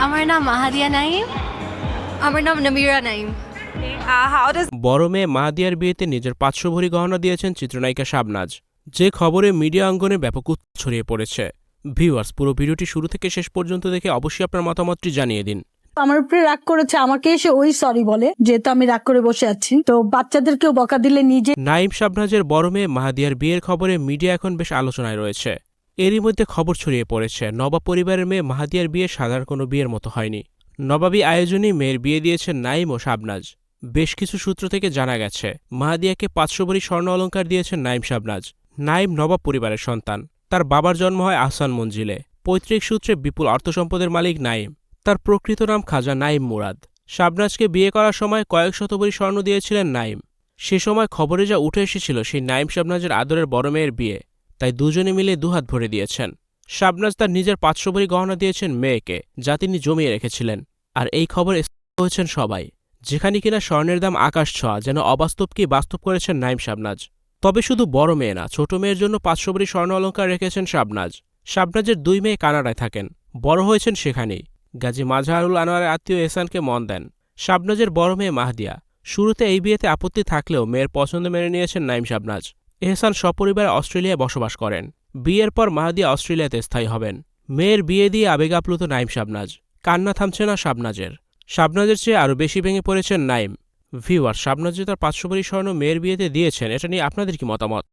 আমার নাম মাহাদিয়া নাইম। আমার নাম নামিরা নাইম। বড় মেয়ে মাহাদিয়ার বিয়েতে নিজের 500 ভরি গহনা দিয়েছেন চিত্রনায়িকা শাবনাজ, যে খবরে মিডিয়া অঙ্গনে ব্যাপক উত্তেজনা ছড়িয়ে পড়েছে। ভিউয়ার্স, পুরো ভিডিওটি শুরু থেকে শেষ পর্যন্ত দেখে অবশ্যই আপনার মতামতটি জানিয়ে দিন। আমার উপরে রাগ করেছে, আমাকে এসে ওই সরি বলে, যেহেতু আমি রাগ করে বসে আছি। তো বাচ্চাদেরকেও বকা দিলে নিজে। নাইম শাবনাজের বড় মেয়ে মাহাদিয়ার বিয়ের খবরে মিডিয়া এখন বেশ আলোচনায় রয়েছে। এরই মধ্যে খবর ছড়িয়ে পড়েছে নবাব পরিবারের মেয়ে মাহাদিয়ার বিয়ে সাধারণ কোনো বিয়ের মতো হয়নি। নবাবী আয়োজনেই মেয়ের বিয়ে দিয়েছেন নাইম ও শাবনাজ। বেশ কিছু সূত্র থেকে জানা গেছে মাহাদিয়াকে 500 ভরি স্বর্ণ অলংকার দিয়েছেন নাইম শাবনাজ। নাইম নবাব পরিবারের সন্তান। তার বাবার জন্ম হয় আহসান মঞ্জিলে। পৈতৃক সূত্রে বিপুল অর্থসম্পদের মালিক নাইম। তার প্রকৃত নাম খাজা নাইম মুরাদ। শাবনাজকে বিয়ে করার সময় কয়েক শত ভরি স্বর্ণ দিয়েছিলেন নাইম। সে সময় খবরে যা উঠে এসেছিল সেই নাইম শাবনাজের আদরের বড় মেয়ের বিয়ে, তাই দুজনে মিলে দুহাত ভরে দিয়েছেন। শাবনাজ তার নিজের 500 ভরি গহনা দিয়েছেন মেয়েকে, যা তিনি জমিয়ে রেখেছিলেন। আর এই খবর স্তব্ধ হয়েছেন সবাই, যেখানে কিনা স্বর্ণের দাম আকাশ ছোঁয়া, যেন অবাস্তবকেই বাস্তব করেছেন নাইম শাবনাজ। তবে শুধু বড় মেয়ে না, ছোট মেয়ের জন্য 500 ভরি স্বর্ণ অলংকার রেখেছেন শাবনাজ। শাবনাজের 2 মেয়ে কানাডায় থাকেন, বড় হয়েছেন সেখানেই। গাজী মাজহারুল আনোয়ারের আত্মীয় এহসানকে মন দেন। শাবনাজের বড় মেয়ে মাহদিয়া। শুরুতে এই বিয়েতে আপত্তি থাকলেও মেয়ের পছন্দ মেনে নিয়েছেন নাইম শাবনাজ। এহসান সপরিবারে অস্ট্রেলিয়ায় বসবাস করেন। বিয়ের পর মাহদিয়া অস্ট্রেলিয়াতে স্থায়ী হবেন। মেয়ের বিয়ে দিয়ে আবেগ আপ্লুত নাইম শাবনাজ। কান্না থামছে না শাবনাজের। শাবনাজের চেয়ে আরও বেশি ভেঙে পড়েছেন নাইম। ভিউয়ার, শাবনাজ যে তার 500 ভরি স্বর্ণ মেয়ের বিয়েতে দিয়েছেন, এটা নিয়ে আপনাদের কি মতামত?